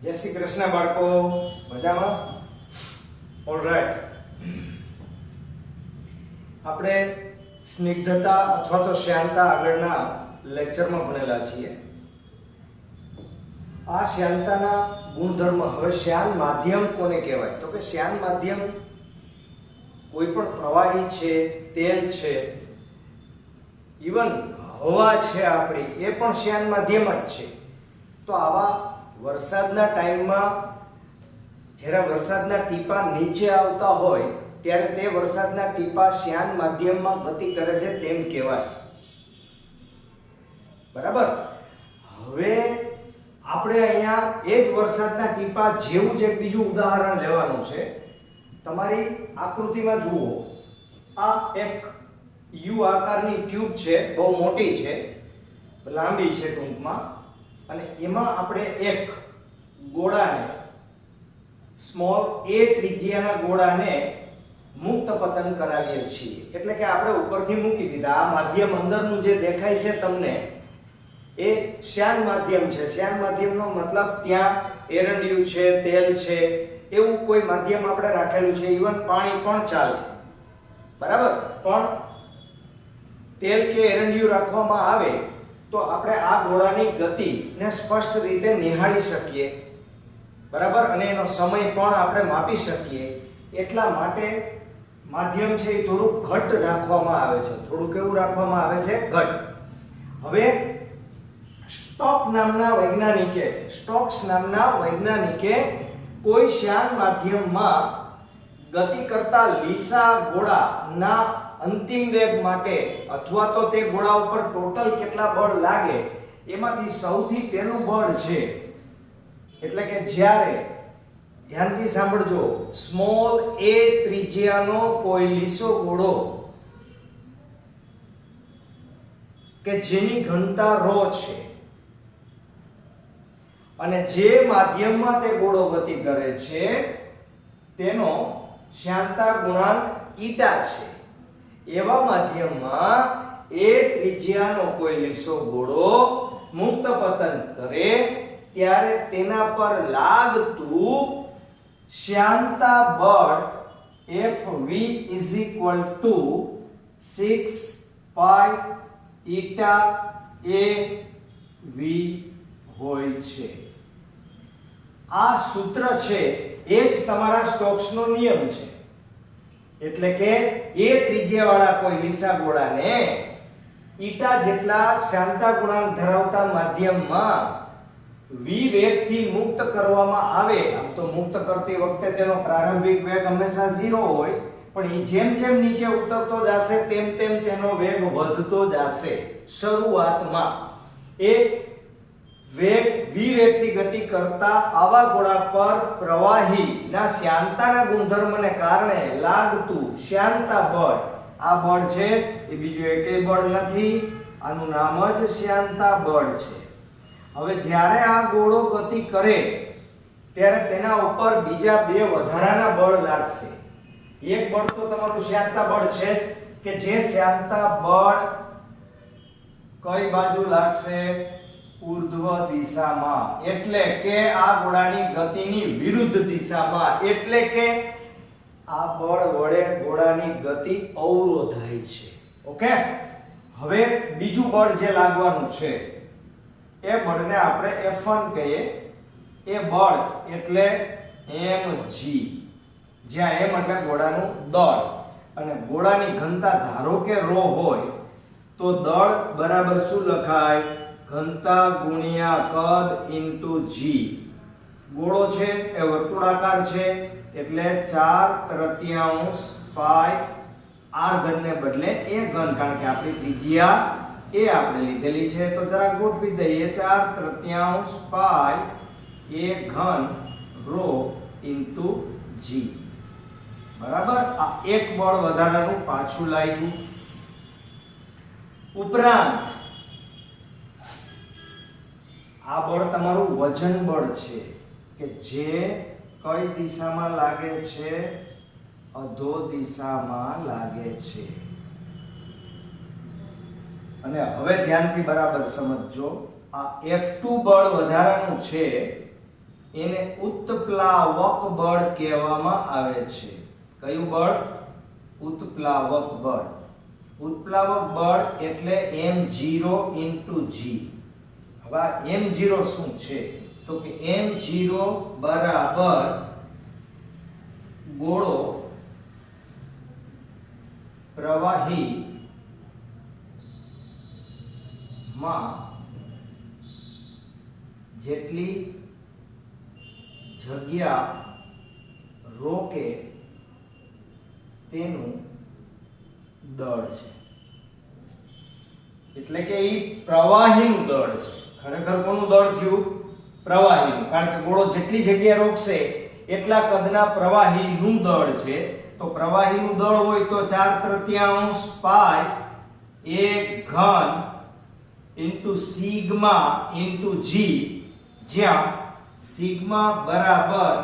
જય શ્રી કૃષ્ણ બાળકો, મજામાં? ઓલરાઈટ, આપણે સ્નિગ્ધતા અથવા તો શ્યાનતા આગળના લેક્ચરમાં ભણેલા છીએ. આ શ્યાનતાના ગુણધર્મ. હવે શ્યાન માધ્યમ કોને કહેવાય? તો કે શ્યાન માધ્યમ કોઈ પણ પ્રવાહી છે, તેલ છે, ઇવન હવા છે આપણી, એ પણ શ્યાન માધ્યમ જ છે. તો આવા વરસાદના ટાઈમમાં જ્યારે વરસાદના ટીપા નીચે આવતા હોય ત્યારે તે વરસાદના ટીપા શ્યાન માધ્યમમાં ગતિ કરે છે તેમ કહેવાય. બરાબર? હવે આપણે અહીંયા એ જ વરસાદના ટીપા જેવું જ એક બીજું ઉદાહરણ લેવાનું છે. તમારી આકૃતિમાં જુઓ, આ એક યુ આકારની ટ્યુબ છે, બહુ મોટી છે, લાંબી છે ટૂંકમાં, અને એમાં આપણે એક ગોળાને, સ્મોલ a ત્રિજ્યાના ગોળાને મુક્ત પતન કરાવીએ છીએ. એટલે કે આપણે ઉપરથી મૂકી દીધા. આ માધ્યમ અંદરનું જે દેખાય છે તમને, એ શ્યાન માધ્યમ છે. શ્યાન માધ્યમનો મતલબ ત્યાં એરંડિયું છે, તેલ છે, એવું કોઈ માધ્યમ આપણે રાખેલું છે. ઇવન પાણી પણ ચાલે. બરાબર? પણ તેલ કે એરંડિયું રાખવામાં આવે તો આપણે આ ગોળાની ગતિને સ્પષ્ટ રીતે નિહાળી શકીએ. બરાબર? અને એનો સમય પણ આપણે માપી શકીએ. એટલા માટે માધ્યમ છે એ થોડું ઘટ રાખવામાં આવે છે. થોડું કેવું રાખવામાં આવે છે? ઘટ. હવે સ્ટોક્સ નામના વૈજ્ઞાનિકે કોઈ શ્યાન માધ્યમમાં ગતિ કરતા લીસા ગોળાના અંતિમ વેગ માટે, અથવા તો તે ગોળા ઉપર ટોટલ કેટલા બળ લાગે એમાંથી સૌથી પહેલું બળ છે, એટલે કે જ્યારે, ધ્યાનથી સાંભળજો, સ્મોલ a ત્રિજ્યાનો કોઈ લીસો ગોળો કે જેની ઘનતા ρ છે અને જે માધ્યમમાં તે ગોળો ગતિ કરે છે તેનો શ્યાનતા ગુણાંક ઈટા છે. એવા માધ્યમમાં a ત્રિજ્યાનો કોઈ લીસો ગોળો મુક્ત પતન કરે ત્યારે તેના પર લાગતું શ્યાનતા બળ Fv = 6 પાઇ ઈટા av હોય છે. આ સૂત્ર છે એ જ તમારા સ્ટોક્સનો નિયમ છે. એટલે કે a ત્રિજ્યાવાળા કોઈ લીસા ગોળાને ઈટા જેટલા શ્યાનતા ગુણાંક ધરાવતા માધ્યમમાં v વેગથી મુક્ત કરવામાં આવે. આમ તો મુક્ત કરતી વખતે તેનો પ્રારંભિક વેગ હંમેશા 0 હોય, પણ એ જેમ જેમ નીચે ઉતરતો જશે તેમ તેમ તેનો વેગ વધતો જશે. શરૂઆતમાં એ વેગ v વેગથી ગતિ કરતા આવા ગોળા પર પ્રવાહીના શ્યાનતાના ગુણધર્મને કારણે લાગતું શ્યાનતા બળ, આ બળ છે એ બીજું એકેય બળ નથી, આનું નામ જ શ્યાનતા બળ છે. હવે જ્યારે આ ગોળો ગતિ કરે ત્યારે તેના ઉપર બીજા બે વધારાના બળ લાગશે. એક બળ તો તમારું શ્યાનતા બળ છે જ, કે જે શ્યાનતા બળ કઈ બાજુ લાગશે? ઊર્ધ્વ દિશામાં. એટલે કે આ ગોળાની ગતિની વિરુદ્ધ દિશામાં. એટલે કે આ બળ વડે ગોળાની ગતિ અવરોધાય છે. ઓકે? હવે બીજું બળ જે લાગવાનું છે એ બળને આપણે F1 કહીએ. એ બળ એટલે mg, જ્યાં m એટલે ગોળાનું દળ અને ગોળાની ઘનતા ધારો કે ρ હોય તો દળ બરાબર શું લખાય? ઘનતા ગુણ્યા કદ ઇન્ટુ g. ગોળો છે એ વર્તુળાકાર છે એટલે 4/3 પાઈ r ઘન ને બદલે a ઘન, કારણ કે આપણી ત્રિજ્યા એ આપણે લીધેલી છે તો જરા ગોઠવી દઈએ. 4/3 પાઈ a ઘન ρ ઇન્ટુ g. બરાબર? આ એક બળ વધારાનું પાછું લાગ્યું. ઉપરાંત આ બળ તમારું વજન બળ છે કે જે કઈ દિશામાં લાગે છે? અધો દિશામાં લાગે છે. અને હવે ધ્યાનથી બરાબર સમજજો. આ F2 બળ વધારાનું છે એને ઉત્પ્લાવક બળ કહેવામાં આવે છે. કયું બળ? ઉત્પ્લાવક બળ. ઉત્પ્લાવક બળ એટલે m0 * g. હવે આ m0 શું છે? તો કે m0 બરાબર ગોળો પ્રવાહી માં જેટલી જગ્યા રોકે તેનું દળ છે. એટલે કે ઈ પ્રવાહીનું દળ છે. ખરેખર કોનું દળ થયું? પ્રવાહીનું. કારણ કે ગોળો જેટલી જગ્યા રોકશે એટલા કદના પ્રવાહીનું દળ છે. તો પ્રવાહીનું દળ હોય તો 4/3 પાઈ a ઘન ઇન્ટુ સિગ્મા ઇન્ટુ g, જ્યાં સિગ્મા બરાબર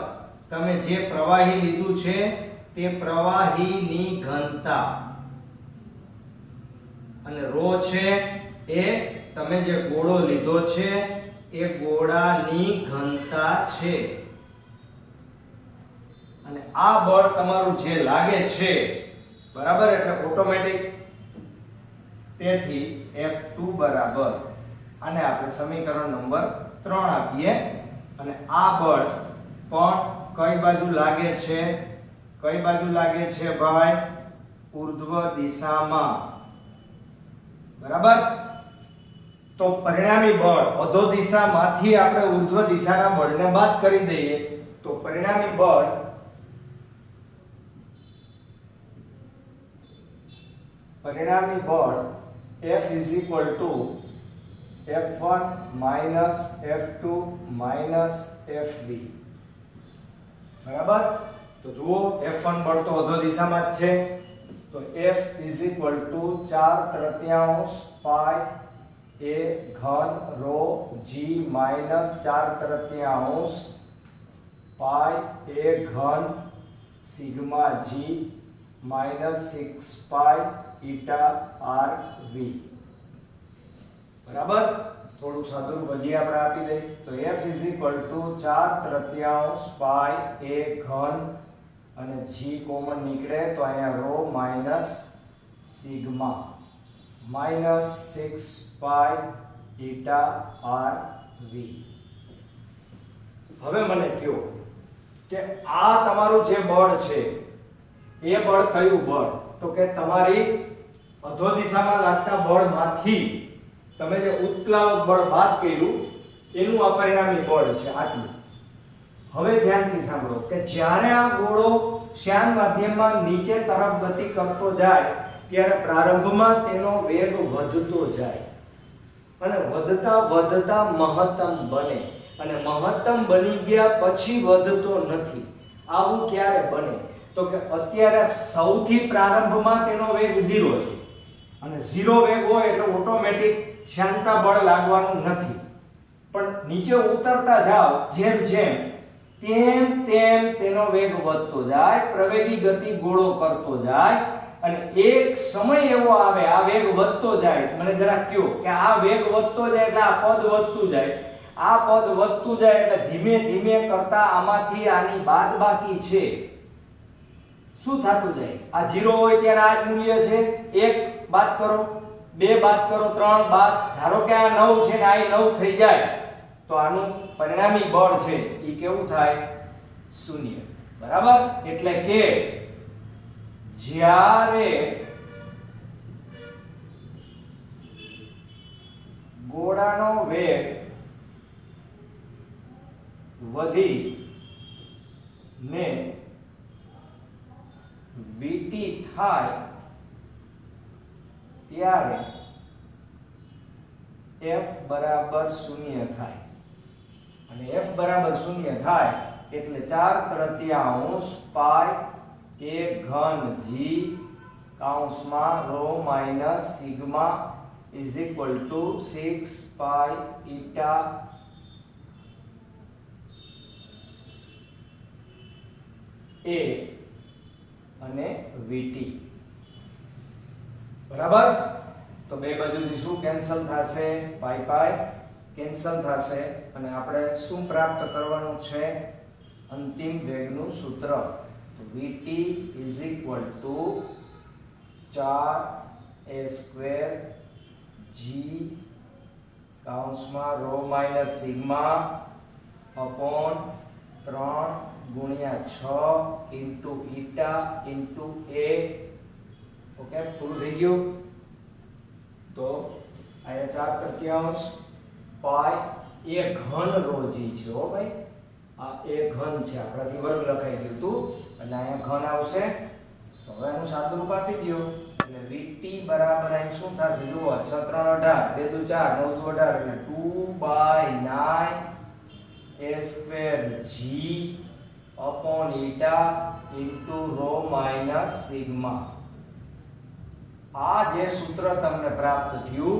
તમે જે પ્રવાહી લીધું છે તે પ્રવાહીની ઘનતા અને ρ છે એ તમે જે ગોળો લીધો છે એ ગોળાની ઘનતા છે. અને આ બળ તમારું જે લાગે છે બરાબર, એટલે ઓટોમેટિક. તેથી F2 બરાબર આને આપણે સમીકરણ નંબર 3 આપીએ. અને આ બળ પણ કઈ બાજુ લાગે છે? કઈ બાજુ લાગે છે ભાઈ? ઉર્ધ્વ દિશામાં. બરાબર. તો પરિણામી બળ અધો દિશામાંથી આપણે ઉર્ધ્વ દિશાના બળને બાદ કરી દઈએ તો પરિણામી બળ F is equal to F1 minus F2 minus FV. બરાબર. તો જુઓ F1 બળ તો અધો દિશામાં જ છે, તો F is equal to 4/3 pi a ઘન rho g minus 4/3 pi a ઘન સિગ્મા g minus 6 પાઈ eta rv. બરાબર. થોડું સાદું હજી આપણે આપી દઈએ તો F is equal to 4/3 pi a ઘન અને g કોમન નીકળે તો અહીંયા rho minus સિગ્મા minus 6 પાઈ eta rv. હવે મને કહો કે આ તમારું જે બળ છે એ બળ કયું બળ? તો કે તમારી અધો દિશામાં લાગતા બળમાંથી તમે જે ઉત્પ્લાવક બળ બાદ કર્યું એનું આ પરિણામી બળ છે આટલું. હવે ધ્યાનથી સાંભળો કે જ્યારે આ ગોળો શ્યાન માધ્યમમાં નીચે તરફ ગતિ કરતો જાય ત્યારે પ્રારંભમાં તેનો વેગ વધતો જાય અને વધતા વધતા મહત્તમ બને અને મહત્તમ બની ગયા પછી વધતો નથી. આવું ક્યારે બને? તો કે અત્યારે સૌથી પ્રારંભમાં તેનો વેગ 0 છે અને 0 વેગ હોય એટલે ઓટોમેટિક શ્યાનતા બળ લાગવાનું નથી. પણ નીચે ઉતરતા જાવ જેમ જેમ તેમ તેમ તેનો વેગ વધતો જાય, પ્રવેગી ગતિ ગોળો કરતો જાય અને એક સમય એવો આવે આ વેગ વધતો જાય. મને જરા કહો કે આ વેગ વધતો જાય એટલે આ પદ વધતું જાય, આ પદ વધતું જાય એટલે ધીમે ધીમે કરતા આમાંથી આની બાદબાકી છે શું થતું જાય? આ 0 હોય ત્યારે આ જ મૂલ્ય છે, 1 બાદ કરો, 2 બાદ કરો, 3 બાદ, ધારો કે આ 9 છે ને આ 9 થઈ જાય તો આનું પરિણામી બળ છે એ કેવું થાય? 0. બરાબર. એટલે કે જ્યારે ગોળાનો વેગ વધી ને vt થાય ત્યારે f બરાબર 0 થાય અને f બરાબર 0 થાય એટલે 4/3 પાઈ a ઘન g કૌંસમાં rho minus sigma is equal to 6 pi eta a અને vt. બરાબર. તો બે બાજુથી શું કેન્સલ થશે? પાઈ પાઈ કેન્સલ થશે અને આપણે શું પ્રાપ્ત કરવાનું છે? અંતિમ વેગનું સૂત્ર. vt is equal to 4a² g કૌંસમાં ρ માઈનસ સિગ્મા અપોન 3 ગુણ્યા 6 into eta into a. Okay, પૂરું થઈ ગયું. તો અહીંયા 4/3 પાઈ a ઘન ρ g છે. હો ભાઈ, આ a ઘન છે, આપણાથી વર્ગ લખાઈ ગયું હતું એટલે અહીંયા ઘન આવશે. તો હવે એનું સાદુરૂપ આપી દો એટલે vt બરાબર અહીં શું થશે? જુઓ 6 3 18 2 2 4 9 2 18 એટલે 2/9 a² g upon eta into ρ minus sigma. આ જે સૂત્ર તમને પ્રાપ્ત થયું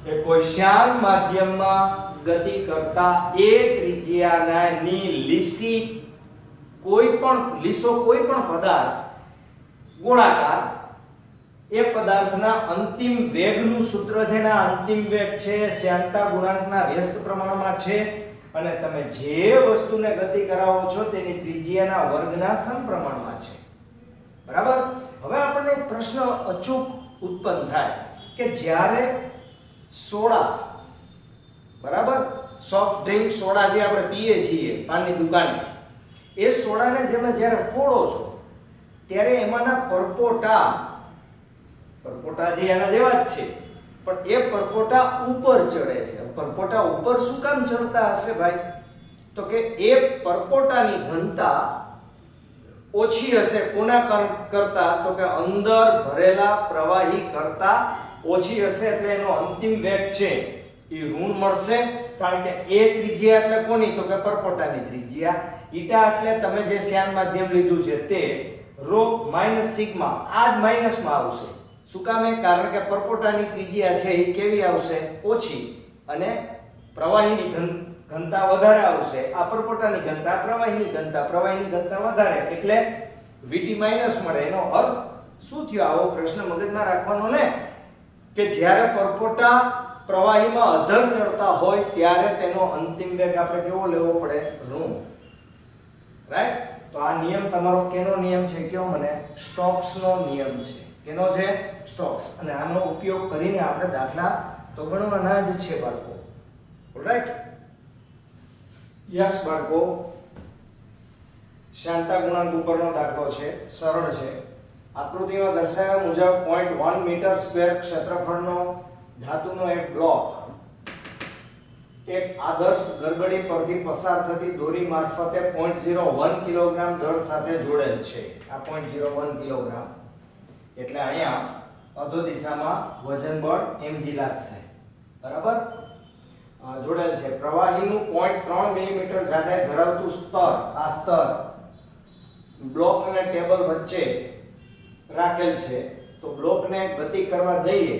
એ કોઈ શ્યાન માધ્યમમાં ગતિ કરતા એ ત્રિજ્યાની લીસો કોઈ પણ પદાર્થ ગોળાકાર એ પદાર્થના અંતિમ વેગનું સૂત્ર છે ને અંતિમ વેગ છે શ્યાનતા ગુણાંકના વ્યસ્ત પ્રમાણમાં છે અને તમે જે વસ્તુને ગતિ કરાવો છો તેની ત્રિજ્યાના વર્ગના સમપ્રમાણમાં છે. બરાબર. હવે આપણને એક પ્રશ્ન અચૂક ઉત્પન્ન થાય કે જ્યારે સોડા, બરાબર, સોફ્ટ ડ્રિંક સોડા જે આપણે પીએ છીએ પાનની દુકાને, એ સોડાને તમે જ્યારે ફોડો છો ત્યારે એમાંના પરપોટા જે એના જેવા જ છે પણ એ પરપોટા ઉપર ચડે છે. પરપોટા ઉપર શું કામ ચડતા હશે ભાઈ? તો કે એ પરપોટાની ઘનતા ઓછી હશે. કોના કરતા? તો કે અંદર ભરેલા પ્રવાહી કરતા ઓછી હશે એટલે એનો અંતિમ વેગ છે એ ઋણ મળશે. કારણ કે એ ત્રિજ્યા એટલે કોની? તો કે પરપોટાની ત્રિજ્યા. ઈટા એટલે તમે જે શ્યાન માધ્યમ લીધું છે તે ρ માઈનસ સિગ્મા, આ જ માઈનસમાં આવશે. શું કામ? કારણ કે પરપોટાની ત્રિજ્યા છે એ કેવી આવશે? ઓછી, અને પ્રવાહીની ઘનતા વધારે આવશે. આ પરપોટાની ઘનતા, પ્રવાહીની ઘનતા વધારે એટલે vt માઈનસ મળે. એનો અર્થ શું થયો? આવો પ્રશ્ન મગજમાં રાખવાનો ને કે જ્યારે પરપોટા પ્રવાહીમાં અધર ચડતા હોય ત્યારે તેનો અંતિમ વેગ આપણે કેવો લેવો પડે? ઋણ. રાઈટ. તો આ નિયમ તમારો કેનો નિયમ છે? કયો મને? સ્ટોક્સનો નિયમ છે. કેનો છે? સ્ટોક્સ. અને આનો ઉપયોગ કરીને આપણે દાખલા તો ગણવાના જ છે બાળકો. ઓલરાઈટ. યસ બાળકો, શ્યાનતા ગુણાંક ઉપરનો દાખલો છે, સરળ છે. આકૃતિમાં દર્શાવ્યા મુજબ 0.1 મીટર સ્ક્વેર ક્ષેત્રફળનો ધાતુનો એક બ્લોક એક આદર્શ ગરગડી પરથી પસાર થતી દોરી મારફતે 0.01 કિલોગ્રામ દળ સાથે જોડેલ છે. આ 0.01 કિલોગ્રામ એટલે અહીંયા અધો દિશામાં વજન બળ mg લાગશે. બરાબર. જોડેલ છે. પ્રવાહીનું 0.3 મિલીમીટર જાડાઈ ધરાવતું સ્તર, આ સ્તર બ્લોક અને ટેબલ વચ્ચે રાખેલ છે. તો બ્લોકને ગતિ કરવા દઈએ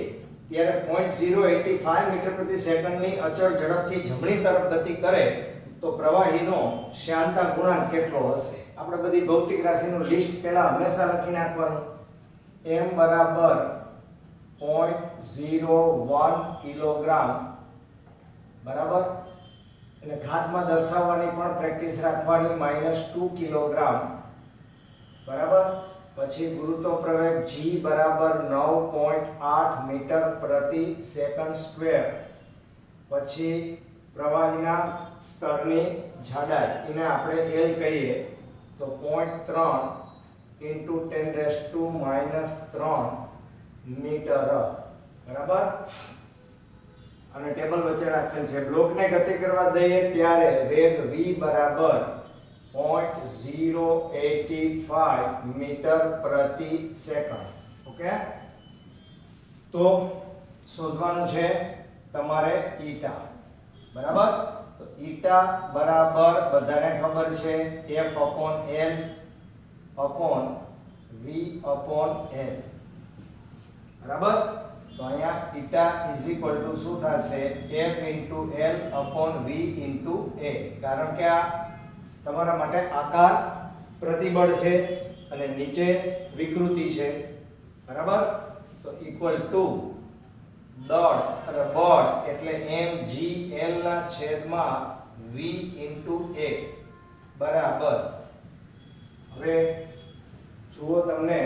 ત્યારે 0.085 મીટર પ્રતિ સેકન્ડની અચળ ઝડપથી જમણી તરફ ગતિ કરે તો પ્રવાહીનો શ્યાનતા ગુણાંક કેટલો હશે? આપણે બધી ભૌતિક રાશિનું લિસ્ટ પહેલા હંમેશા લખી નાખવાનું. m બરાબર 0.01 કિલોગ્રામ, બરાબર. અને ઘાતમાં દર્શાવવાની પણ પ્રેક્ટિસ રાખવાની, -2 કિલોગ્રામ, બરાબર. પછી ગુરુત્વ પ્રવેગ g બરાબર 9.8 મીટર પ્રતિ સેકન્ડ સ્ક્વેર. પછી પ્રવાહીના સ્તરની જાડાઈ એને આપણે l કહીએ તો 0.3 into 10⁻³ મીટર. બરાબર. અને ટેબલ વચ્ચે રાખેલ છે. બ્લોકને ગતિ કરવા દઈએ ત્યારે વેગ v બરાબર 0.085 મીટર પ્રતિ સેકન્ડ. ઓકે. તો શોધવાનું છે તમારે ઈટા. બરાબર. તો ઈટા બરાબર બધાને ખબર છે F/L upon V upon L. બરાબર. તો અહીંયા ઈટા ઇઝ ઇક્વલ ટુ શું થશે? F into L upon V into A. કારણ કે આ તમારા માટે આકાર પ્રતિબળ છે અને નીચે વિકૃતિ છે. બરાબર. તો ઇક્વલ ટુ દળ અને બળ એટલે mgl ના છેદમાં v into a બરાબર. હવે જુઓ તમને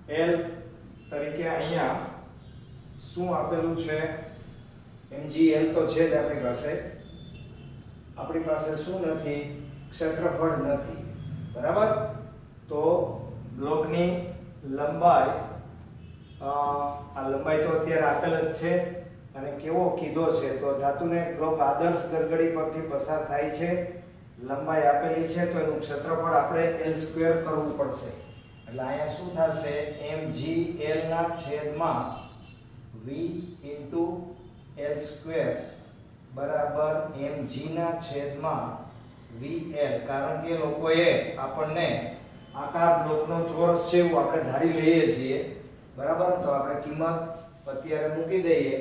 l તરીકે અહીંયા શું આપેલું છે? mgl તો છે જ આપણી પાસે શું નથી? ક્ષેત્રફળ નથી. બરાબર. તો બ્લોકની લંબાઈ આ લંબાઈ તો અત્યારે આપેલ જ છે અને કેવો કીધો છે તો ધાતુને બ્લોક આદર્શ ગરગડી પરથી પસાર થાય છે, લંબાઈ આપેલી છે તો એનું ક્ષેત્રફળ આપણે l² કરવું પડશે. એટલે અહીંયા શું થશે? mgl ના છેદમાં v into l² બરાબર mg ના છેદમાં vl. કારણ કે લોકોએ આપણને આકાર બ્લોકનો ચોરસ છે એવું આપણે ધારી લઈએ છીએ. બરાબર. તો આપણે કિંમત અત્યારે મૂકી દઈએ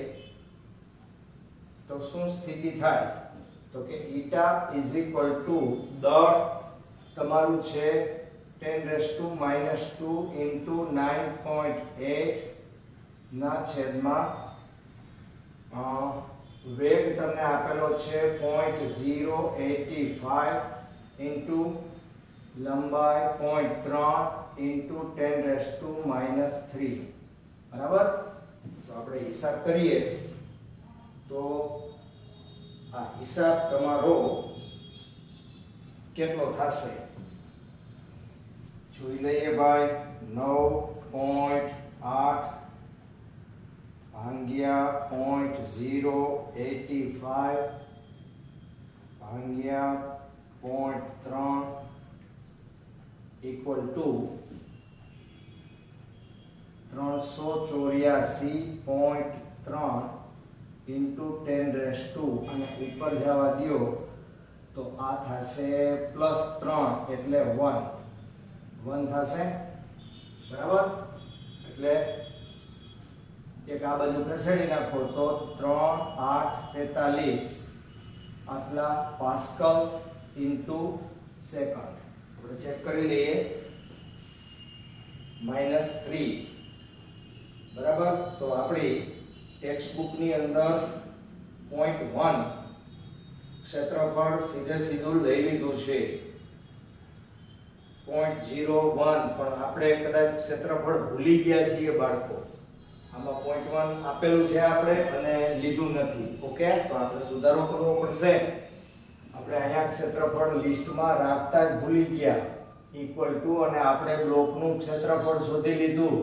તો શું સ્થિતિ થાય? તો કે eta દળ તમારું છે 10⁻² into 9.8 ના છેદમાં વેગ તમને આપેલો છે 0.085 into લંબાઈ 0.3 into 10⁻³ બરાબર. તો આપણે હિસાબ કરીએ તો આ હિસાબ તમારો કેટલો થશે? જોઈ લઈએ ભાઈ. 9.8 ભાગ્યા 0.085 ભાગ્યા 0.3 equal to 384.3 into 10⁻² અને ઉપર જવા દો તો આ થશે +3 એટલે 1 થશે. બરાબર. એટલે એક આ બાજુ ખસેડી નાખો તો 3 8 43 આટલા પાસ્કલ ઇન્ટુ સેકન્ડ. આપણે ચેક કરી લઈએ. -3 બરાબર. તો આપણી ટેક્સ્ટ બુક ની અંદર 0.1 ક્ષેત્રફળ સીધું લઈ લીધું છે. 0.01 પણ આપણે કદાચ ક્ષેત્રફળ ભૂલી ગયા છીએ બાળકો. આમાં 0.1 આપેલું છે આપણે અને લીધું નથી. ઓકે. તો આપણે સુધારો કરવો પડશે. આપણે અહીંયા ક્ષેત્રફળ લિસ્ટમાં રાખતા જ ભૂલી ગયા ઇક્વલ ટુ અને આપણે બ્લોકનું ક્ષેત્રફળ શોધી લીધું.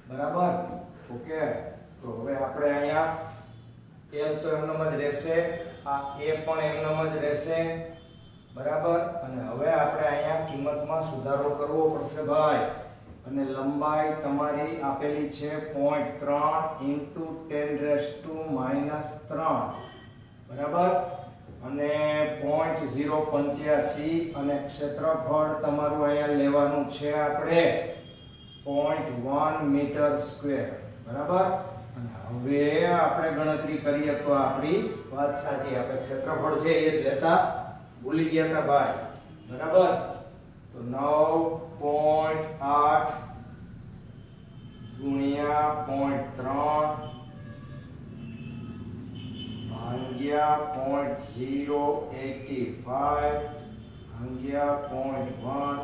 બરાબર. ઓકે. તો હવે આપણે અહીંયા l તો એમનેમ જ રહેશે, આ a પણ એમનેમ જ રહેશે. બરાબર. અને હવે આપણે અહીંયા કિંમતમાં સુધારો કરવો પડશે ભાઈ. અને લંબાઈ તમારી આપેલી છે 0.3 into 10⁻³ બરાબર. અને 0.085 અને ક્ષેત્રફળ તમારું અહીંયા લેવાનું છે આપણે 0.1 મીટર². બરાબર. અને હવે આપણે ગણતરી કરીએ તો આપણી વાત સાચી. આપણે ક્ષેત્રફળ છે એ જ લેતા ભૂલી ગયા હતા ભાઈ. બરાબર. તો 9.8 ગુણ્યા 0.3 ભાગ્યા 0.085 ભાગ્યા 0.1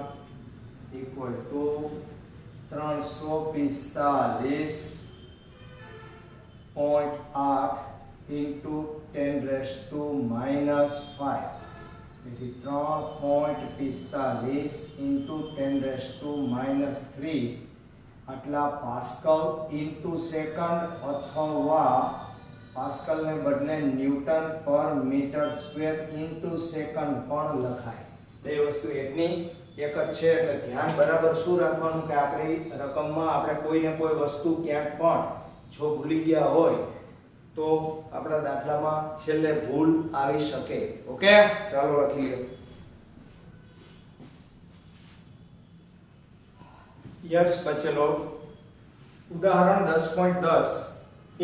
equal to 345.8 into 10⁻⁵ તેથી 3.45 into 10⁻³ આટલા પાસ્કલ ઇન્ટુ સેકન્ડ અથવા પાસ્કલ ને બદલે ન્યૂટન પર મીટર² ઇન્ટુ સેકન્ડ પણ લખાય. બે વસ્તુ એકની એક જ છે. એટલે ધ્યાન બરાબર શું રાખવાનું કે આપણી રકમમાં આપણે કોઈને કોઈ વસ્તુ ક્યાંક પણ જો ભૂલી ગયા હોય તો આપણા દાખલામાં છેલ્લે ભૂલ આવી શકે. ઓકે. ચાલો લખી લો. યસ બચેલો. ઉદાહરણ 10.10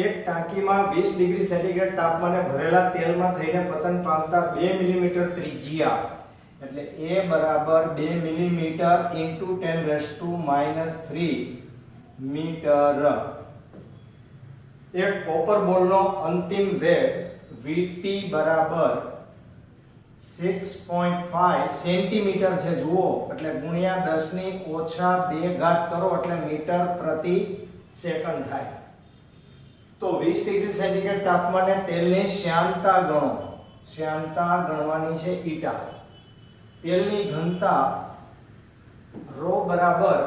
એક ટાંકીમાં 20 ડિગ્રી સેન્ટીગ્રેડ તાપમાને ભરેલા તેલમાં થઈને પતન પામતા 2 મિલીમીટર ત્રિજ્યા એટલે a બરાબર 2 મિલીમીટર into 10⁻³ મીટર. એક કોપર બોલનો અંતિમ વેગ Vt બરાબર 6.5 સેન્ટીમીટર છે. જુઓ એટલે ગુણ્યા 10 ની ઓછા 2 ઘાત કરો એટલે મીટર પ્રતિ સેકન્ડ થાય. તો 20 ડિગ્રી સેન્ટીગ્રેડ તાપમાને તેલની શ્યાનતા ગણો. શ્યાનતા ગણવાની છે ઈટા. તેલની ઘનતા રો બરાબર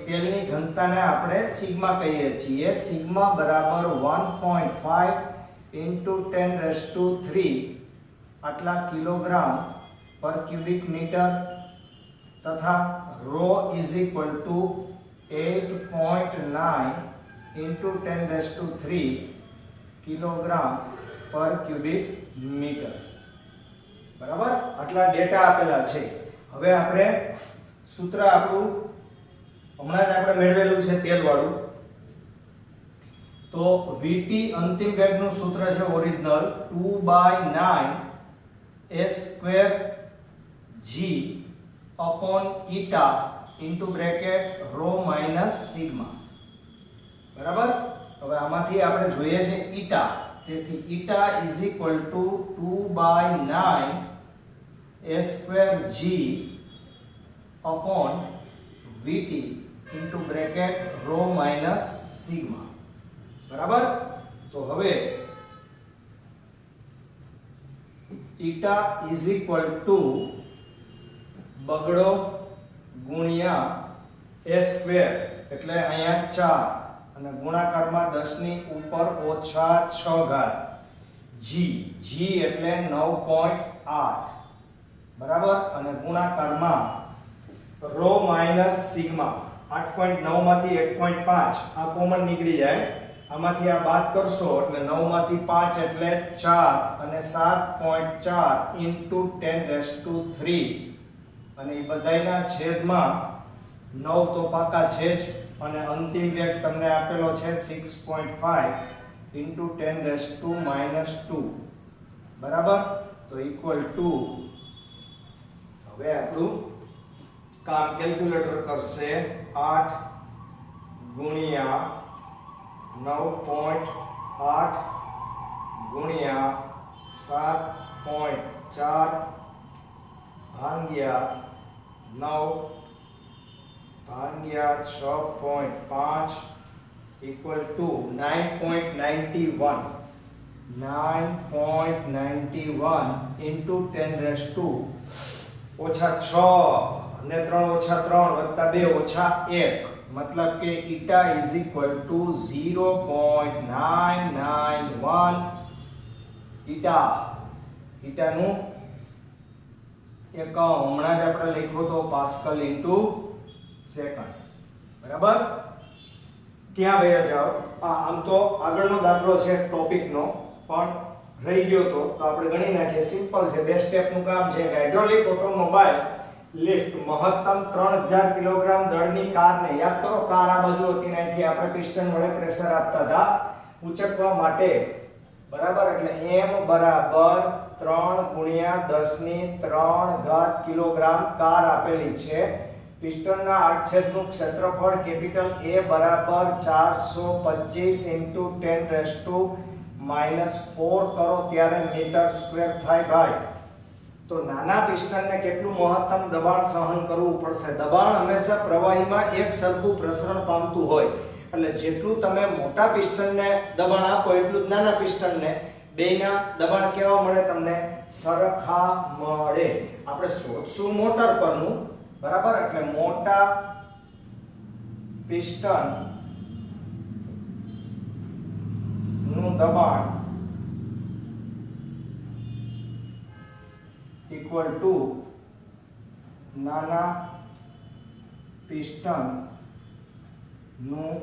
તેલની ઘનતાને આપણે સિગ્મા કહીએ છીએ. સિગ્મા બરાબર 1.5 into 10⁻³ આટલા કિલોગ્રામ પર ક્યુબિક મીટર તથા rho is equal to 8.9 into 10⁻³ kilogram per cubic metre. બરાબર, આટલા ડેટા આપેલા છે. હવે આપણે સૂત્ર આપણું હમણાં જ આપણે મેળવેલું છે તેલ વાળું. તો Vt અંતિમ વેગનું સૂત્ર છે original 2/9 a²g upon eta into bracket rho minus sigma. બરાબર, હવે આમાંથી આપણે જોઈએ છે eta. તેથી eta is equal to 2/9 a²g upon Vt into bracket rho minus sigma. બરાબર, તો હવે eta is equal to બગડો ગુણ્યા a² એટલે અહીંયા 4 અને ગુણાકારમાં 10 ની ઉપર ઓછા 6 ઘાત g એટલે 9.8 બરાબર, અને ગુણાકારમાં રો માઈનસ સિગ્મા 8.9 માંથી 1.5 આ કોમન નીકળી જાય. આમાંથી આ બાદ કરશો એટલે 9 માંથી 5 એટલે 4 અને 7.4 into 10⁻³ અને એ બધાયના છેદમાં 9 તો પાકા છે જ અને અંતિમ વેગ તમને આપેલો છે 6.5 into 10⁻². બરાબર, તો ઇક્વલ ટુ હવે આપણું કામ કેલ્ક્યુલેટર કરશે 8 ગુણ્યા 9.8 ગુણ્યા 7.4 ભાગ્યા 9 ભાગ્યા 6.5 equal to 9.91 into 10⁻² ઓછા 6 અને 3 ઓછા 3 વત્તા 2 ઓછા 1 मतलब કે eta is equal to 0.991 eta નું એકમ હમણાં જ આપણે લખ્યો તો પાસ્કલ ઇન્ટુ સેકન્ડ. બરાબર, ત્યાં વયા જાઓ. આમ તો આગળનો દાખલો છે ટોપિકનો પણ રહી ગયો તો આપણે ગણી નાખીએ. સિમ્પલ છે, બે સ્ટેપનું કામ છે. હાઇડ્રોલિક ઓટોમોબાઈલ લિફ્ટ મહત્તમ 3000 કિલોગ્રામ દળની કારને, યાદ કરો કાર આ બાજુ હતી ને અહીંથી આપણે પિસ્ટન વડે પ્રેશર આપતા હતા ઉંચકવા માટે. બરાબર, એટલે m બરાબર 3 ગુણ્યા 10 ની 3 ઘાત કિલોગ્રામ કાર આપેલી છે. પિસ્ટનના આડછેદનું ક્ષેત્રફળ કેપિટલ A બરાબર 425 into 10⁻⁻4 કરો ત્યારે મીટર સ્ક્વેર થાય ભાઈ. તો નાના પિસ્ટનને કેટલું મહત્તમ દબાણ સહન કરવું પડશે? દબાણ હંમેશા પ્રવાહીમાં એક સરખું પ્રસરણ પામતું હોય, એટલે જેટલું તમે મોટા પિસ્ટનને દબાણ આપો એટલું જ નાના પિસ્ટનને બેયના દબાણ કેવા મળે? તમને સરખા મળે. આપણે શોધશું મોટર પરનું. બરાબર, એટલે મોટા પિસ્ટન નું દબાણ ઇક્વલ ટુ નાના પિસ્ટન નું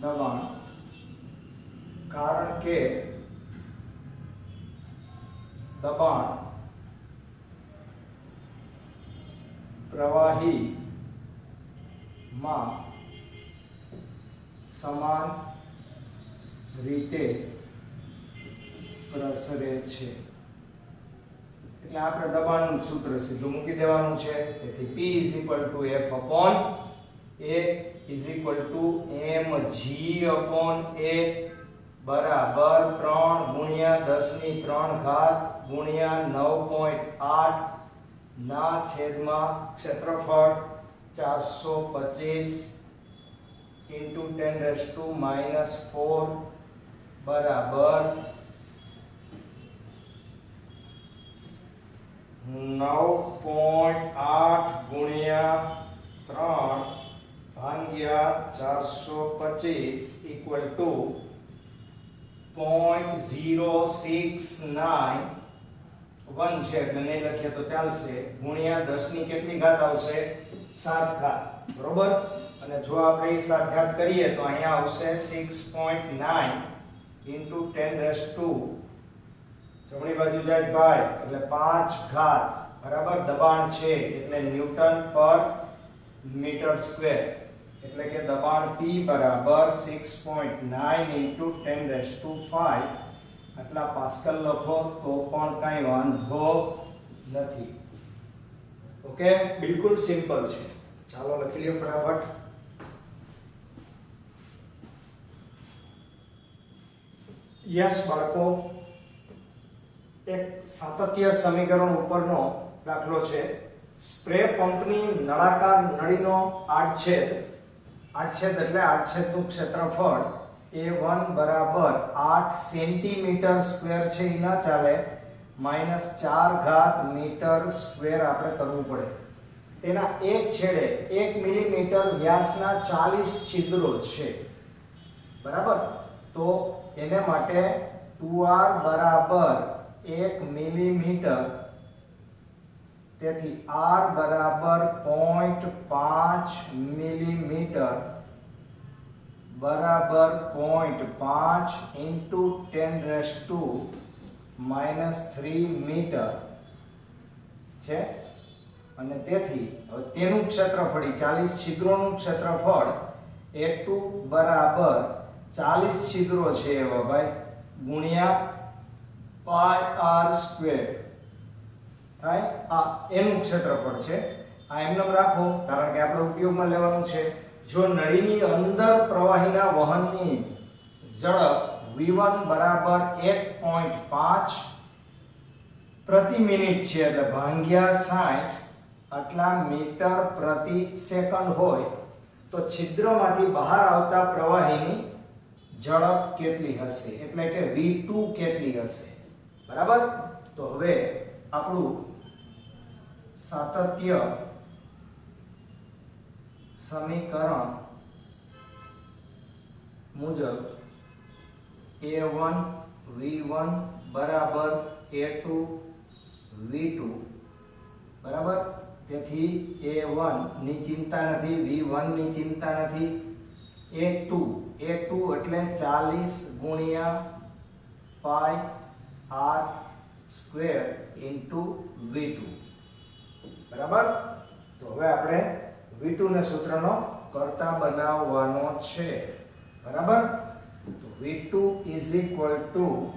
દબાણ, કારણ કે દબાણ પ્રવાહીમાં સમાન રીતે પ્રસરે છે. એટલે આપણે દબાણનું સૂત્ર સીધું મૂકી દેવાનું છે. તેથી P = F/N A is equal to mg upon A બરાબર 3 ગુણ્યા 10 ની 3 ઘાત ગુણ્યા 9.8 ના છેદમાં ક્ષેત્રફળ 425 into 10 raised to minus 4 બરાબર 9.8 ગુણ્યા 3 ભાગ્યા 425 equal to 0.0691 છે એટલે નહીં લખીએ તો ચાલશે ગુણ્યા 10 ની કેટલી ઘાત આવશે 7 ઘાત બરોબર અને જો આપણે એ 7 ઘાત કરીએ તો અહીંયા આવશે 6.9 into 10 raised to જમણી બાજુ જાય ભાઈ એટલે 5 ઘાત બરાબર દબાણ છે એટલે ન્યૂટન પર મીટર સ્ક્વેર એટલે કે દબાણ P બરાબર 6.9 into 10 raised to 5 આટલા પાસ્કલ લખો તો પણ કાંઈ વાંધો નથી ઓકે બિલકુલ સિમ્પલ છે ચાલો લખી લ્યો ફટાફટ યસ બાળકો એક સાતત્ય સમીકરણ ઉપરનો દાખલો છે સ્પ્રે પંપની નળાકાર નળીનો આડછેદ એટલે આડછેદનું ક્ષેત્રફળ A1 બરાબર 8 સેન્ટીમીટર સ્ક્વેર છે એ ના ચાલે -4 ઘાત મીટર સ્ક્વેર આપણે કરવું પડે તેના એક છેડે 1 મિલીમીટર વ્યાસના 40 છિદ્રો છે બરાબર તો એને માટે 2r બરાબર 1 મિલીમીટર તેથી r બરાબર 0.5 મિલીમીટર બરાબર 0.5 into 10 raised to -3 મીટર છે અને તેથી હવે તેનું ક્ષેત્રફળ 40 છિદ્રોનું ક્ષેત્રફળ A2 બરાબર 40 છિદ્રો છે એવા ભાઈ ગુણ્યા પાઈ r સ્ક્વેર થાય આ એનું ક્ષેત્રફળ છે આ એમને રાખો કારણ કે આપણે ઉપયોગમાં લેવાનું છે જો નળીની અંદર પ્રવાહીના વહનની ઝડપ v1 બરાબર 1.5 પ્રતિ મિનિટ છે એટલે ભાગ્યા 60 આટલા મીટર પ્રતિ સેકન્ડ હોય તો છિદ્રમાંથી બહાર આવતા પ્રવાહીની ઝડપ કેટલી હશે એટલે કે v2 કેટલી હશે બરાબર તો હવે આપણું સાતત્ય સમીકરણ મુજબ A1 V1 બરાબર A2 V2 બરાબર તેથી A1 ની ચિંતા નથી V1 ની ચિંતા નથી A2 એટલે 40 ગુણ્યા પાઈ r સ્ક્વેર ઇન્ટુ V2 બરાબર તો હવે આપણે V2 ને સૂત્રનો કર્તા બનાવવાનો છે બરાબર તો V2 is equal to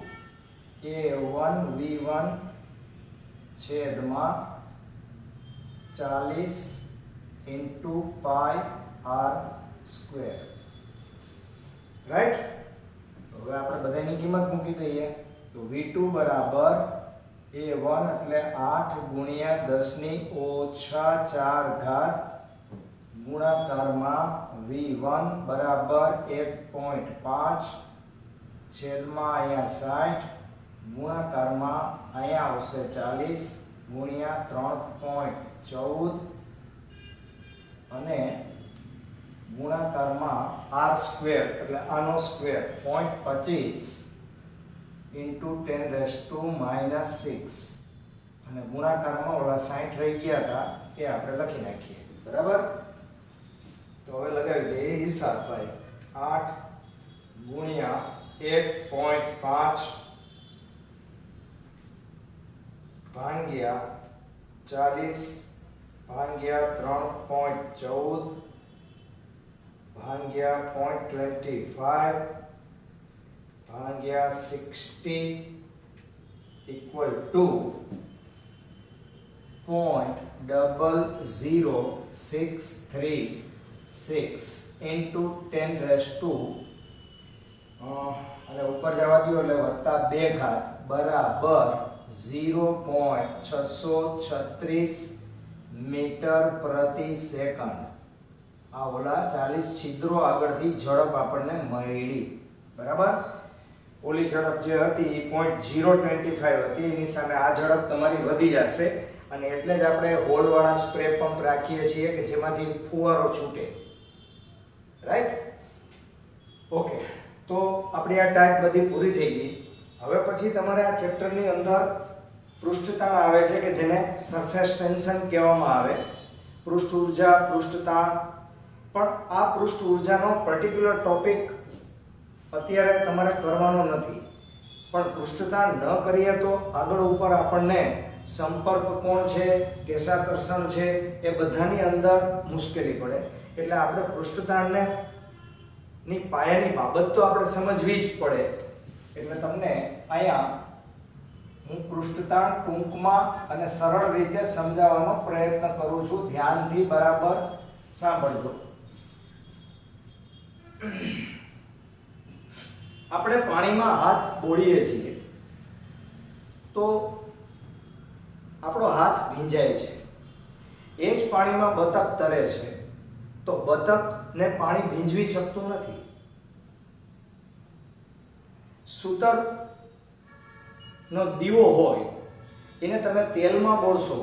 A1 V1 છેદમાં 40 into pi r square right તો હવે આપણે બધાની કિંમત મૂકી દઈએ તો V2 બરાબર A1 એટલે 8 ગુણ્યા 10 ની ઓછા 4 ઘાત ગુણાકારમાં V1 બરાબર 1.5 છેદમાં અહીંયા 60 ગુણાકારમાં અહીંયા આવશે 40 ગુણ્યા 3.14 અને ગુણાકારમાં r સ્ક્વેર એટલે આનો સ્ક્વેર 0.25 into 10 raised to -6 અને ગુણાકારમાં ઓલા 60 રહી ગયા હતા એ આપણે લખી નાખીએ બરાબર તો હવે લગાવી દઈએ હિસાબ ભાઈ 8 ગુણ્યા 1.5 ભાગ્યા 40 ભાગ્યા 3.14 ભાગ્યા 0.25 ભાગ્યા 60 equal to 0.0063 6 into 10 raised to અને ઉપર જવા દો એટલે વત્તા 2 ઘાત બરાબર 0.636 મીટર પ્રતિ સેકન્ડ. આ ઓલા 40 છિદ્રો આગળથી ઝડપ આપણને મળી. બરાબર, ઓલી ઝડપ જે હતી 0.025 હતી, એની સામે આ ઝડપ તમારી વધી જશે અને એટલે જ આપણે હોલ વાળા સ્પ્રે પંપ રાખીએ છીએ કે જેમાંથી ફુવારો છૂટે. રાઈટ? ઓકે, તો આપણી આ ટાઈપ બધી પૂરી થઈ ગઈ. હવે પછી તમારે આ ચેપ્ટરની અંદર પૃષ્ઠતાણ આવે છે કે જેને સરફેસ ટેન્શન કહેવામાં આવે. પૃષ્ઠ ઊર્જા, પૃષ્ઠતાણ, પણ આ પૃષ્ઠ ઊર્જાનો પર્ટિક્યુલર ટોપિક અત્યારે તમારે કરવાનો નથી. પણ પૃષ્ઠતાણ ન કરીએ તો આગળ ઉપર આપણને સંપર્ક કોણ છે, કેશાકર્ષણ છે, એ બધાની અંદર મુશ્કેલી પડે. એટલે આપણે પૃષ્ઠતાણને ની પાયાની બાબત તો આપણે સમજવી જ પડે. એટલે તમને અહીંયા હું પૃષ્ઠતાણ ટૂંકમાં અને સરળ રીતે સમજાવવાનો પ્રયત્ન કરું છું. ધ્યાનથી બરાબર સાંભળજો. આપણે પાણીમાં હાથ બોળીએ છીએ તો આપણો હાથ ભીંજાય છે. એ જ પાણીમાં બતક તરે છે તો બતકને પાણી ભીંજવી શકતું નથી. સૂતર નો દીવો હોય એને તમે તેલમાં બોળશો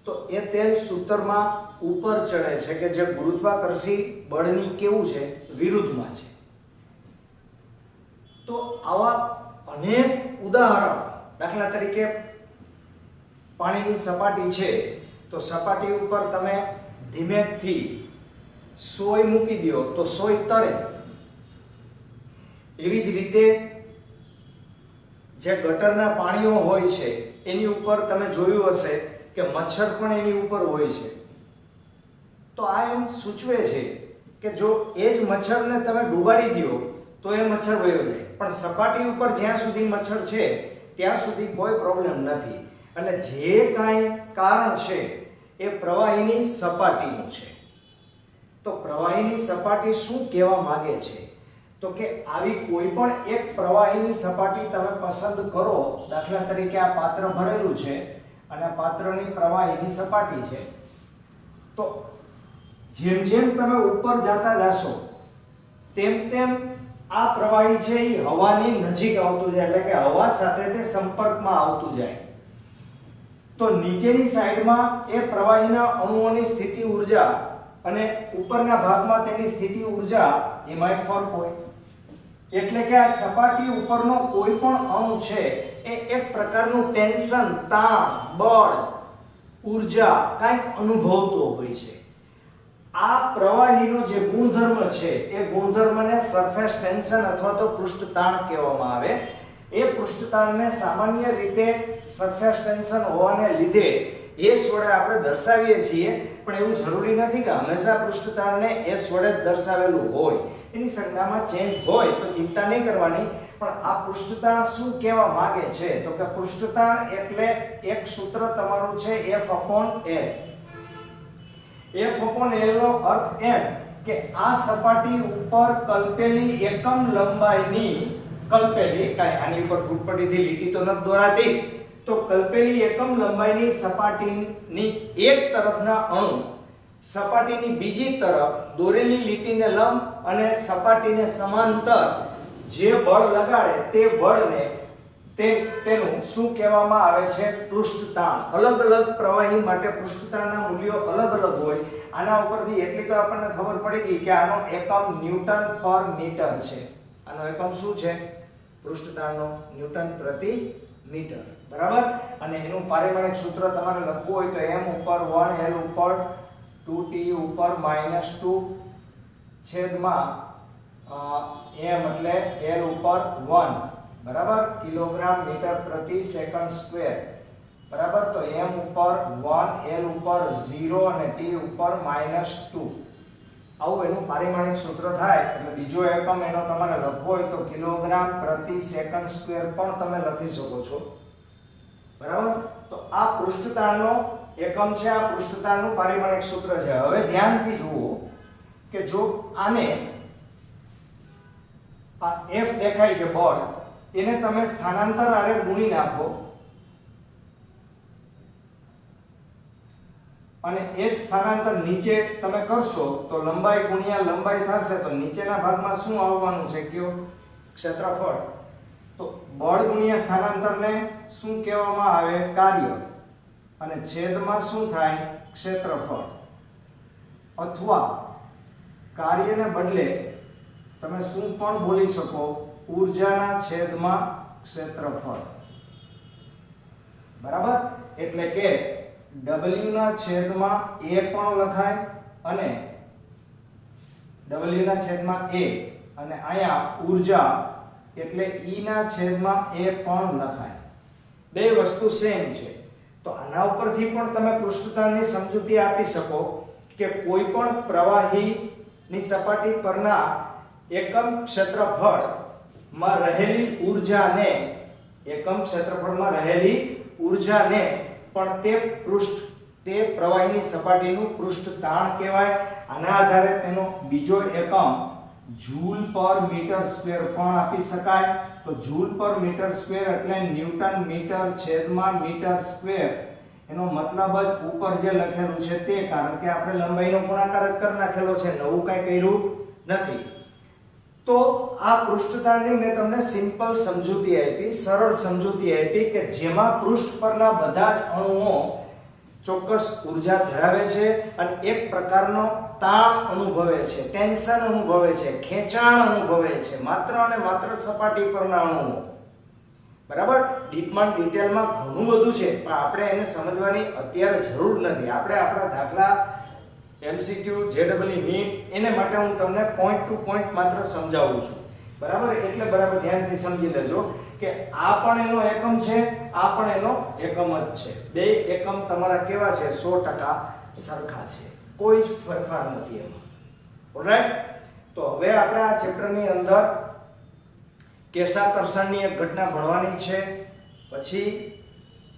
તો એ તેલ સૂતરમાં ઉપર ચડે છે કે જે ગુરુત્વાકર્ષી બળની કેવું છે, વિરુદ્ધમાં છે. તો આવા અનેક ઉદાહરણ, દાખલા તરીકે પાણીની સપાટી છે તો સપાટી ઉપર તમે ધીમેથી સોય મૂકી દો તો સોય તરે. એવી જ રીતે જે ગટરના પાણીઓ હોય છે એની ઉપર તમે જોયું હશે કે મચ્છર પણ એની ઉપર હોય છે. તો આ એમ સૂચવે છે કે જો એ જ મચ્છરને તમે ડૂબાડી દો તો એ મચ્છર વયો જાય, પણ સપાટી ઉપર જ્યાં સુધી મચ્છર છે ત્યાં સુધી કોઈ પ્રોબ્લેમ નથી. એટલે જે કાંઈ કારણ છે એ પ્રવાહીની સપાટીનું છે. તો પ્રવાહીની સપાટી શું કહેવા માંગે છે? તો કે આવી કોઈ પણ એક પ્રવાહીની સપાટી તમે પસંદ કરો. દાખલા તરીકે આ પાત્ર ભરેલું છે અને આ પાત્રની પ્રવાહીની સપાટી છે. તો જેમ જેમ તમે ઉપર જતા જશો તેમ તેમ આ પ્રવાહી છે એ હવાની નજીક આવતું જાય, એટલે કે હવા સાથે તે સંપર્કમાં આવતું જાય. તો નીચેની સાઈડમાં એ પ્રવાહીના અણુઓની સ્થિતિ ઊર્જા અને ઉપરના ભાગમાં તેની સ્થિતિ ઊર્જા એમાં ફરક હોય. એટલે કે આ સપાટી ઉપરનો કોઈ પણ અણુ છે એ એક પ્રકારનું ટેન્શન, તાણ, બળ, ઊર્જા કંઈક અનુભવતો હોય છે. આ પ્રવાહીનો જે ગુણધર્મ છે એ ગુણધર્મને સરફેસ ટેન્શન અથવા તો પૃષ્ઠતાણ કહેવામાં આવે. એ પૃષ્ઠતાણને સામાન્ય રીતે સરફેસ ટેન્શન હોવાને લીધે S વડે આપણે દર્શાવીએ છીએ, પણ એવું જરૂરી નથી કે હંમેશા પૃષ્ઠતાણને S વડે જ દર્શાવેલું હોય. એની સંજ્ઞામાં ચેન્જ હોય તો ચિંતા નહીં કરવાની. પણ આ પૃષ્ઠતાણ શું કહેવા માંગે છે? તો કે પૃષ્ઠતાણ એટલે એક સૂત્ર તમારું છે F/L. F/L નો અર્થ એમ કે આ સપાટી ઉપર કલ્પેલી એકમ લંબાઈની આની ઉપર ફૂટપટ્ટીથી લીટી તો નથી દોરાતી, તો કલ્પેલી એકમ લંબાઈની સપાટીની એક તરફના અણુ સપાટીની બીજી તરફ દોરેલી લીટીને લંબ અને સપાટીને સમાંતર જે બળ લગાડે તે બળને તેનું શું કહેવામાં આવે છે? પૃષ્ઠતાણ. અલગ અલગ પ્રવાહી માટે પૃષ્ઠતાણના મૂલ્યો અલગ અલગ હોય. આના ઉપરથી એટલી તો આપણને ખબર પડી ગઈ કે આનો એકમ ન્યૂટન પર મીટર છે. આનો એકમ શું છે? પૃષ્ઠતાણનો ન્યૂટન પ્રતિ મીટર. બરાબર? અને એનું પારિમાણિક સૂત્ર તમારે લખવું હોય તો m ઉપર 1, l ઉપર 2, t ઉપર -2 છેદમાં m એટલે l ઉપર 1, બરાબર, કિલોગ્રામ મીટર પ્રતિ સેકન્ડ સ્ક્વેર. બરાબર? તો m ઉપર 1, l ઉપર 0 અને t ઉપર -2. આવું એનું પારિમાણિક સૂત્ર થાય. એટલે બીજો એકમ એનો તમારે લખવો હોય તો કિલોગ્રામ પ્રતિ સેકન્ડ સ્ક્વેર પણ તમે લખી શકો છો. બરાબર? તો આ પૃષ્ઠતાણનો એકમ છે, આ પૃષ્ઠતાણનું પારિમાણિક સૂત્ર છે. હવે ધ્યાનથી જુઓ કે જો આને આ F દેખાય છે બળ, એને તમે સ્થાનાંતર આરે ગુણી નાખો અને એ જ સ્થાનાંતર નીચે તમે કરશો તો લંબાઈ ગુણ્યા લંબાઈ થશે, તો નીચેના ભાગમાં શું આવવાનું છે કયો? ક્ષેત્રફળ. તો બળ ગુણ્યા સ્થાનાંતરને શું કહેવામાં આવે? કાર્ય. અને છેદમાં શું થાય? ક્ષેત્રફળ. અથવા કાર્યને બદલે તમે શું પણ બોલી શકો? ઊર્જાના છેદમાં ક્ષેત્રફળ. બરાબર? એટલે કે W ના છેદમાં A પણ લખાય અને W ના છેદમાં A અને અહીંયા ઊર્જા એટલે E ના છેદમાં A પણ લખાય. બે વસ્તુ સેમ છે. તો આના ઉપરથી પણ તમે પૃષ્ઠતાણની સમજૂતી આપી શકો કે કોઈ પણ પ્રવાહીની સપાટી પરના એકમ ક્ષેત્રફળમાં રહેલી ઊર્જાને પણ તે પ્રવાહીની સપાટીનું પૃષ્ઠતાણ કહેવાય. આના આધારે તેનો બીજો એકમ જૂલ પર મીટર સ્ક્વેર પણ આપી શકાય. તો જૂલ પર મીટર સ્ક્વેર એટલે ન્યૂટન મીટર છેદમાં મીટર સ્ક્વેર. એનો મતલબ જ ઉપર જે લખેલું છે તે, કારણ કે આપણે લંબાઈનો ગુણાકાર જ કરી નાખેલો છે, નવું કઈ કર્યું નથી. તો આ પૃષ્ઠતાણની મેં તમને સિમ્પલ સમજૂતી આપી, સરળ સમજૂતી આપી કે જેમાં પૃષ્ઠ પરના બધા જ અણુઓ ચોક્કસ ઊર્જા ધરાવે છે અને એક પ્રકારનો તાણ અનુભવે છે, ટેન્શન અનુભવે છે, ખેંચાણ અનુભવે છે, માત્ર અને માત્ર સપાટી પરના અણુઓ. બરાબર? ડીપમાં ડિટેલમાં ઘણું બધું છે પણ આપણે એને સમજવાની અત્યારે જરૂર નથી. આપણે આપણા દાખલા MCQ JEE નીટ એને માટે હું તમને પોઈન્ટ ટુ પોઈન્ટ માત્ર સમજાવું છું. બરાબર? એટલે બરાબર ધ્યાનથી સમજી લેજો કે આ પણ એનો એકમ છે, આ પણ એનો એકમ જ છે. બે એકમ તમારા કેવા છે? 100% સરખા છે, કોઈ જ ફેરફાર નથી એમાં. ઓલરાઈટ? તો હવે આપણે આ ચેપ્ટરની અંદર કેસા કર્ષણની એક ઘટના ભણવાની છે. પછી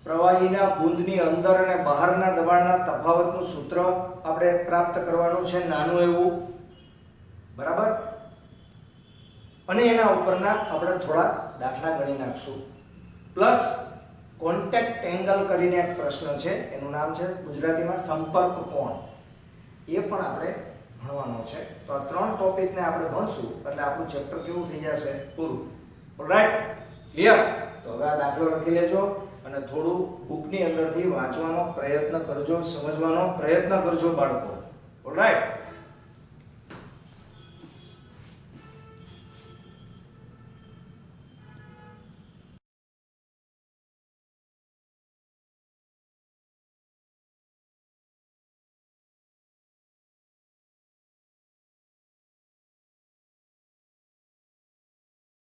પ્રવાહીના બુંદની અંદર અને બહારના દબાણના તફાવતનું સૂત્ર આપણે પ્રાપ્ત કરવાનું છે, નાનું એવું. બરાબર? અને એના ઉપરના આપણે થોડા દાખલા ગણી નાખશું. પ્લસ કોન્ટેક્ટ એંગલ કરીને એક પ્રશ્ન છે, એનું નામ છે ગુજરાતીમાં સંપર્ક કોણ. એ પણ આપણે ભણવાનો છે. તો આ ત્રણ ટોપિકને આપણે ભણશું એટલે આપણું ચેપ્ટર કેવું થઈ જશે? પૂરું. ઓલરાઈટ? ક્લિયર? તો હવે આ દાખલો લખી લેજો અને થોડું બુકની અંદરથી વાંચવાનો પ્રયત્ન કરજો, સમજવાનો પ્રયત્ન કરજો બાળકો. ઓલરાઈટ?